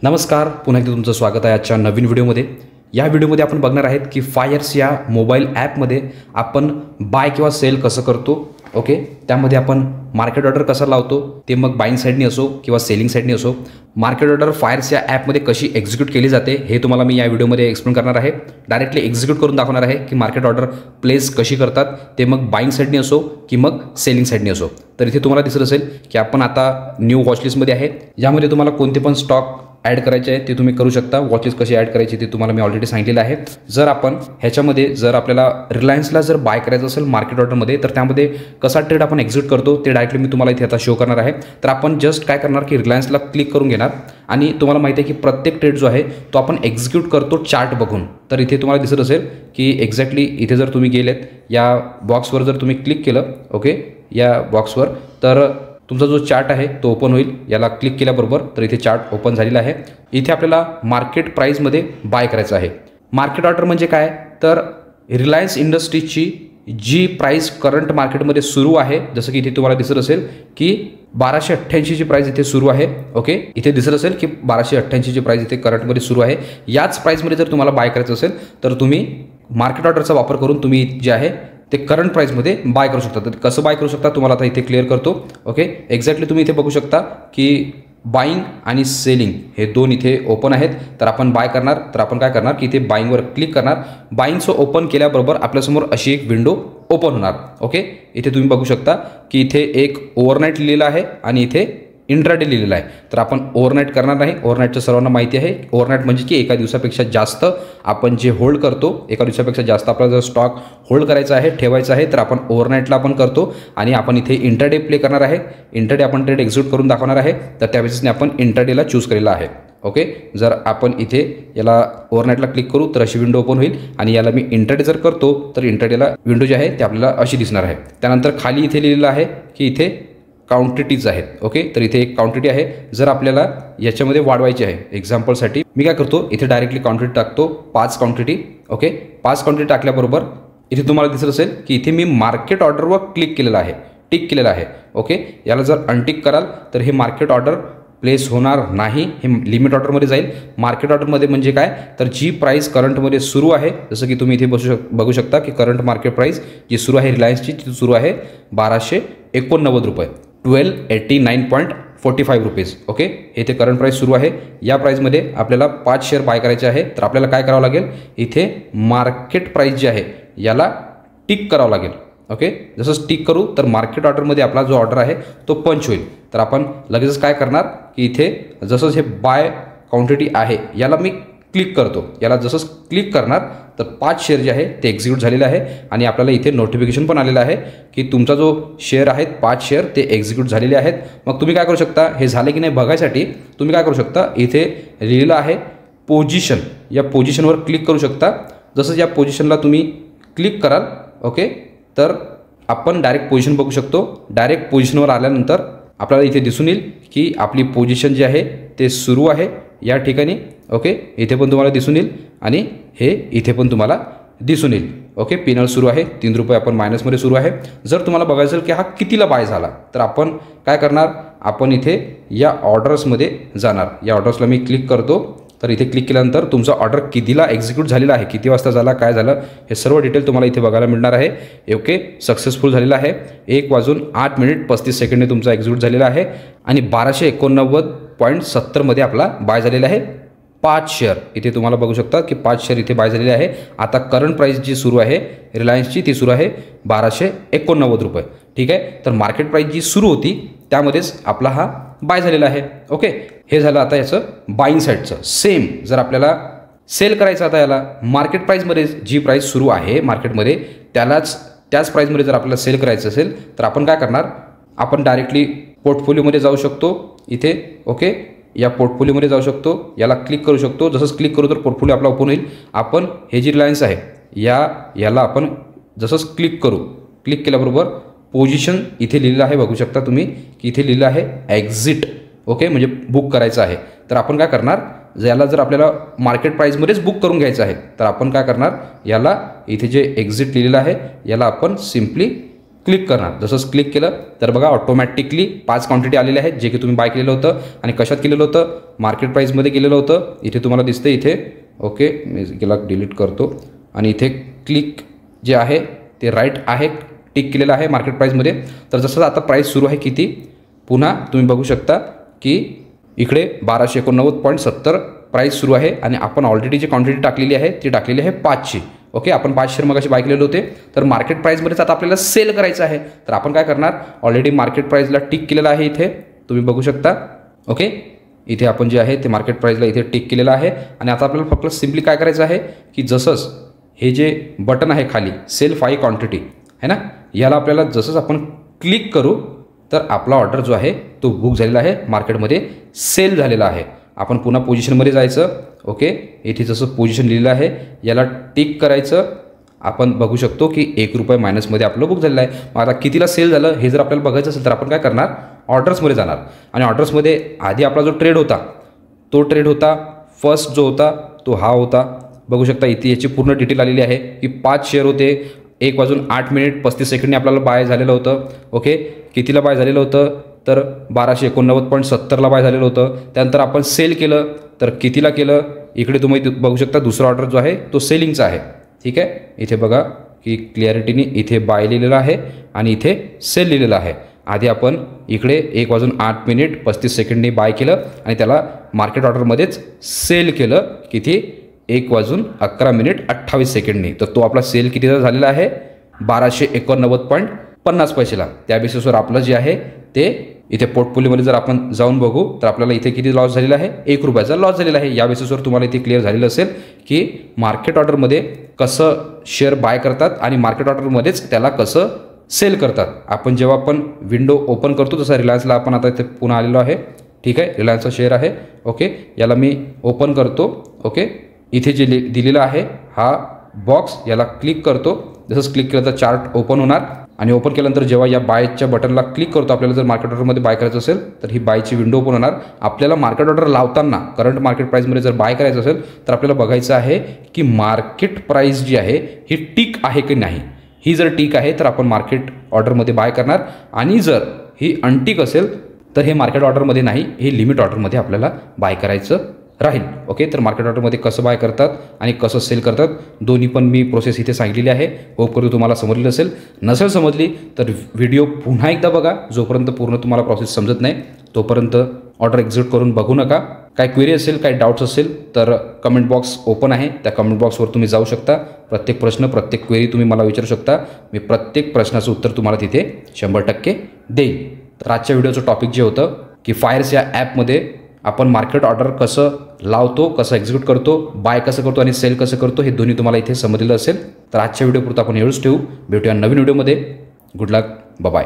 नमस्कार, पुन्हा एकदा तुमचं स्वागत आहे आजच्या नवीन व्हिडिओमध्ये। या व्हिडिओमध्ये आपण बघणार आहेत की फायर्स या मोबाईल ॲपमध्ये आपण बाय किंवा सेल कसं करतो। ओके, त्यामध्ये आपण मार्केट ऑर्डर कसा लावतो, ते मग बाईंग साईडनी असो किंवा सेलिंग साईडनी असो, मार्केट ऑर्डर फायर्स या ॲपमध्ये कशी एक्झिक्यूट केली जाते हे तुम्हाला मी या व्हिडिओमध्ये एक्सप्लेन करणार आहे। डायरेक्टली एक्झिक्यूट करून दाखवणार आहे की मार्केट ऑर्डर प्लेस कशी करतात, ते मग बाईंग साईडनी असो की मग सेलिंग साईडनी असो। तर इथे तुम्हाला दिसत असेल की आपण आता न्यू वॉचलिस्टमध्ये आहे। यामध्ये तुम्हाला कोणते पण स्टॉक ॲड करायचे आहे ते तुम्ही करू शकता। वॉचलिस्ट कशी ॲड करायची ते तुम्हाला मी ऑलरेडी सांगितलेलं आहे। जर आपण ह्याच्यामध्ये जर आपल्याला रिलायन्सला जर बाय करायचं असेल मार्केट ऑर्डरमध्ये, तर त्यामध्ये कसा ट्रेड आपण एक्झिक्यूट करतो ते डायरेक्टली मी तुम्हाला इथे आता शो करणार आहे। तर आपण जस्ट काय करणार की रिलायन्सला क्लिक करून घेणार आणि तुम्हाला माहिती आहे की प्रत्येक ट्रेड जो आहे तो आपण एक्झिक्यूट करतो चार्ट बघून। तर इथे तुम्हाला दिसत असेल की एक्झॅक्टली इथे जर तुम्ही गेलेत या बॉक्सवर जर तुम्ही क्लिक केलं, ओके, या बॉक्सवर, तर तुमचा जो चार्ट आहे तो ओपन होईल। याला क्लिक केल्याबरोबर तर इथे चार्ट ओपन झालेला आहे। इथे आपल्याला मार्केट प्राईसमध्ये बाय करायचं आहे। मार्केट ऑर्डर म्हणजे काय, तर रिलायन्स इंडस्ट्रीजची जी प्राईस करंट मार्केटमध्ये सुरू आहे, जसं की इथे तुम्हाला दिसत असेल की 1288 ची प्राईस इथे सुरू आहे। ओके, इथे दिसत असेल की 1288 ची प्राईस इथे करंटमध्ये सुरू आहे। याच प्राईसमध्ये जर तुम्हाला बाय करायचं असेल तर तुम्ही मार्केट ऑर्डरचा वापर करून तुम्ही जे आहे ते करंट प्राईसमध्ये बाय करू शकता। तर कसं बाय करू शकता तुम्हाला आता इथे क्लिअर करतो। ओके, एक्झॅक्टली तुम्ही इथे बघू शकता की बाईंग आणि सेलिंग हे दोन इथे ओपन आहेत। तर आपण बाय करणार, तर आपण काय करणार की इथे बाईंगवर क्लिक करणार। बाईंगचं ओपन केल्याबरोबर आपल्यासमोर अशी एक विंडो ओपन होणार। ओके, इथे तुम्ही बघू शकता की इथे एक ओव्हरनाईट लिहिलेलं आहे आणि इथे इंट्राडे लिहिलेला आहे। तर आपण ओव्हरनाईट करणार नाही। ओव्हरनाईटचं सर्वांना माहिती आहे, ओव्हरनाईट म्हणजे की एका दिवसापेक्षा जास्त आपण जे होल्ड करतो, एका दिवसापेक्षा जास्त आपला जर स्टॉक होल्ड करायचा आहे, ठेवायचा आहे, तर आपण ओव्हरनाईटला आपण करतो आणि आपण इथे इंट्राडे प्ले करणार आहे। इंट्राडे आपण ट्रेड एक्झिक्यूट करून दाखवणार आहे। तर त्या बेसिसने आपण इंट्राडेला चूज केलेला आहे। ओके, जर आपण इथे याला ओव्हरनाईटला क्लिक करू तर अशी विंडो ओपन होईल आणि याला मी इंट्राडे जर करतो तर इंट्राडेला विंडो जी आहे ते आपल्याला अशी दिसणार आहे। त्यानंतर खाली इथे लिहिलेलं आहे की इथे काउंटिटीज आहेत। ओके, तर इथे एक काउंटिटी आहे। जर आपल्याला याच्यामध्ये वाढवायची आहे, एक्झाम्पलसाठी मी काय करतो, इथे डायरेक्टली काउंटिटी टाकतो, 5 काउंटिटी। ओके, 5 काउंटिटी टाकल्याबरोबर इथे तुम्हाला दिसत असेल की इथे मी मार्केट ऑर्डरवर क्लिक केलेलं आहे, टिक केलेलं आहे। ओके, याला जर अनटिक कराल तर हे मार्केट ऑर्डर प्लेस होणार नाही, हे लिमिट ऑर्डरमध्ये जाईल। मार्केट ऑर्डरमध्ये म्हणजे काय, तर जी प्राईस करंटमध्ये सुरू आहे, जसं की तुम्ही इथे बघू शकता की करंट मार्केट प्राईस जी सुरू आहे रिलायन्सची ती सुरू आहे 1289 रुपये, 1289.45 रुपीज। ओके, इथे करंट प्राईस सुरू आहे। या प्राईसमध्ये आपल्याला 5 शेअर बाय करायचे आहे। तर आपल्याला काय करावं लागेल, इथे मार्केट प्राईस जी आहे याला टिक करावं लागेल। ओके, जसं टिक करू तर मार्केट ऑर्डरमध्ये आपला जो ऑर्डर आहे तो पंच होईल। तर आपण लगेचच काय करणार की इथे जसंच हे बाय क्वांटिटी आहे याला मी क्लिक करतो। याला जसंच क्लिक करणार तर 5 शेअर जे आहे ते एक्झिक्यूट झालेले आहे आणि आपल्याला इथे नोटिफिकेशन पण आलेलं आहे की तुमचा जो शेअर आहेत 5 शेअर ते एक्झिक्यूट झालेले आहेत। मग तुम्ही काय करू शकता, हे झाले की नाही बघायसाठी तुम्ही काय करू शकता, इथे लिहिलेलं आहे पोझिशन, या पोझिशनवर क्लिक करू शकता। जसंच या पोझिशनला तुम्ही क्लिक कराल, ओके, तर आपण डायरेक्ट पोझिशन बघू शकतो। डायरेक्ट पोझिशनवर आल्यानंतर आपल्याला इथे दिसून येईल की आपली पोझिशन जी आहे ते सुरू आहे या ठिकाणी। ओके, इथे पण तुम्हाला दिसून येईल आणि हे इथे पण तुम्हाला दिसून येईल। ओके, पिनल सुरू आहे, 3 रुपये आपण मायनसमध्ये सुरू आहे। जर तुम्हाला बघायचं असेल की हा कितीला बाय झाला तर आपण काय करणार, आपण इथे या ऑर्डर्समध्ये जाणार। या ऑर्डर्सला मी क्लिक करतो। तर इथे क्लिक केल्यानंतर तुमचा ऑर्डर कितीला एक्झिक्यूट झालेला आहे, किती वाजता झाला, काय झालं, हे सर्व डिटेल तुम्हाला इथे बघायला मिळणार आहे। ओके, सक्सेसफुल झालेला आहे। 1:08:35 तुमचा एक्झिक्यूट झालेला आहे आणि 1289.70 मध्ये आपला बाय झालेला आहे 5 शेअर। इथे तुम्हाला बघू शकता की 5 शेअर इथे बाय झालेले आहे। आता करंट प्राईस जी सुरू आहे रिलायन्सची ती सुरू आहे 1289 रुपये। ठीक आहे, तर मार्केट प्राईस जी सुरू होती त्यामध्येच आपला हा बाय झालेला आहे। ओके, हे झालं आता याचं बाईंग साईडचं। सेम जर आपल्याला सेल करायचं, आता याला मार्केट प्राईसमध्ये जी प्राईस सुरू आहे मार्केटमध्ये त्याच प्राईसमध्ये जर आपल्याला सेल करायचं असेल तर आपण काय करणार, आपण डायरेक्टली पोर्टफोलिओमध्ये जाऊ शकतो इथे। ओके, या पोर्टफोलिओमध्ये जाऊ शकतो, याला क्लिक करू शकतो। जसंच क्लिक करू तर पोर्टफोलिओ आपला ओपन होईल। आपण हे जी रिलायन्स आहे याला आपण जसंच क्लिक करू, क्लिक केल्याबरोबर पोझिशन इथे लिहिलेलं आहे, बघू शकता तुम्ही की इथे लिहिलं आहे एक्झिट। ओके, म्हणजे बुक करायचं आहे। तर आपण काय करणार, याला जर आपल्याला मार्केट प्राईसमध्येच बुक करून घ्यायचं आहे तर आपण काय करणार, याला इथे जे एक्झिट लिहिलेलं आहे याला आपण सिम्पली क्लिक करणार. जसंच क्लिक केलं तर बघा ऑटोमॅटिकली 5 क्वांटिटी आलेल्या आहेत जे की तुम्ही बाय केलेलं होतं आणि कशात केलेलं होतं, मार्केट प्राईसमध्ये केलेलं होतं. इथे तुम्हाला दिसतं इथे. ओके, मी गेला डिलीट करतो आणि इथे क्लिक जे आहे ते राईट आहे, टिक केलेलं आहे मार्केट प्राईसमध्ये. तर जसं आता प्राईस सुरू आहे किती, पुन्हा तुम्ही बघू शकता की इकडे 1289.70 प्राईस सुरू आहे आणि आपण ऑलरेडी जी क्वांटिटी टाकलेली आहे ती टाकलेली आहे 5ची. ओके, आपण 5 शेअर मगाशी बाय केलेले होते. तर मार्केट प्राईसमध्येच आता आपल्याला सेल करायचं आहे. तर आपण काय करणार, ऑलरेडी मार्केट प्राईसला टिक केलेलं आहे इथे तुम्ही बघू शकता. ओके, इथे आपण जे आहे ते मार्केट प्राईसला इथे टिक केलेलं आहे आणि आता आपल्याला फक्त सिम्पली काय करायचं आहे की जसंच हे जे बटन आहे खाली सेल 5 क्वांटिटी आहे ना, याला आपल्याला जसंच आपण क्लिक करू तर आपला ऑर्डर जो आहे तो बुक झालेला आहे, मार्केटमध्ये सेल झालेला आहे. आपण पुन्हा पोझिशनमध्ये जायचं. ओके, इथे जसं पोझिशन लिहिलं आहे याला टिक करायचं. आपण बघू शकतो की ₹1 मायनसमध्ये आपलं बुक झालेलं आहे. मग आता कितीला सेल झालं हे जर आपल्याला बघायचं असेल तर आपण काय करणार, ऑर्डर्समध्ये जाणार आणि ऑर्डर्समध्ये आधी आपला जो ट्रेड होता तो ट्रेड होता फर्स्ट जो होता तो हा होता. बघू शकता इथे याची पूर्ण डिटेल आलेली आहे की 5 शेअर होते. 1:08:35 आपल्याला बाय झालेलं होतं. ओके, कितीला बाय झालेलं होतं तर 1289.70ला बाय झालेलं होतं. त्यानंतर आपण सेल केलं तर कितीला केलं, इकडे तुम्ही बघू शकता दुसरा ऑर्डर जो आहे तो सेलिंगचा आहे. ठीक आहे, इथे बघा की क्लिअरिटीने इथे बाय लिहिलेलं आहे आणि इथे सेल लिहिलेलं आहे. आधी आपण इकडे 1:08:35 बाय केलं आणि त्याला मार्केट ऑर्डरमध्येच सेल केलं किती, 1:11:28. तर तो आपला सेल कितीचा झालेला आहे, 1289.50. त्या बेसिसवर आपलं जे आहे ते इथे पोर्टफोलिओमध्ये जर आपण जाऊन बघू तर आपल्याला इथे किती लॉस झालेला आहे, ₹1 लॉस झालेला आहे. या बेसिसवर तुम्हाला इथे क्लिअर झालेलं असेल की मार्केट ऑर्डरमध्ये कसं शेअर बाय करतात आणि मार्केट ऑर्डरमध्येच त्याला कसं सेल करतात. आपण जेव्हा आपण विंडो ओपन करतो तसं रिलायन्सला आपण आता इथे पुन्हा आलेलो आहे. ठीक आहे, रिलायन्सचा शेअर आहे. ओके, याला मी ओपन करतो. ओके, इथे जे दिलेलं आहे हा बॉक्स याला क्लिक करतो. जसंच क्लिक केलं तर चार्ट ओपन होणार आणि ओपन केल्यानंतर जेव्हा या बायच्या बटनला क्लिक करतो आपल्याला जर मार्केट ऑर्डरमध्ये बाय करायचं असेल तर ही बायची विंडो ओपन होणार. आपल्याला मार्केट ऑर्डर लावताना करंट मार्केट प्राईसमध्ये जर बाय करायचं असेल तर आपल्याला बघायचं आहे की मार्केट प्राईस जी आहे ही टिक आहे की नाही. ही जर टिक आहे तर आपण मार्केट ऑर्डरमध्ये बाय करणार आणि जर ही अनटिक असेल तर हे मार्केट ऑर्डरमध्ये नाही, हे लिमिट ऑर्डरमध्ये आपल्याला बाय करायचं राहील. ओके, तर मार्केट ऑर्डरमध्ये कसं बाय करतात आणि कसं सेल करतात दोन्ही पण मी प्रोसेस इथे सांगितलेली आहे. होप करू तुम्हाला समजली असेल. नसेल समजली तर व्हिडिओ पुन्हा एकदा बघा. जोपर्यंत पूर्ण तुम्हाला प्रोसेस समजत नाही तोपर्यंत ऑर्डर एक्झिक्यूट करून बघू नका. काय क्वेरी असेल, काय डाऊट्स असेल तर कमेंट बॉक्स ओपन आहे, त्या कमेंट बॉक्सवर तुम्ही जाऊ शकता. प्रत्येक प्रश्न, प्रत्येक क्वेरी तुम्ही मला विचारू शकता. मी प्रत्येक प्रश्नाचं उत्तर तुम्हाला तिथे 100% देईन. तर आजच्या व्हिडिओचं टॉपिक जे होतं की फायर्स या ॲपमध्ये आपण मार्केट ऑर्डर कसं लावतो, कसं एक्झिक्यूट करतो, बाय कसं करतो आणि सेल कसं करतो हे दोन्ही तुम्हाला इथे समजलेलं असेल. तर आजच्या व्हिडिओपुरतं आपण एवढंच ठेवू. भेटूया नवीन व्हिडिओमध्ये. गुड लक, बाय.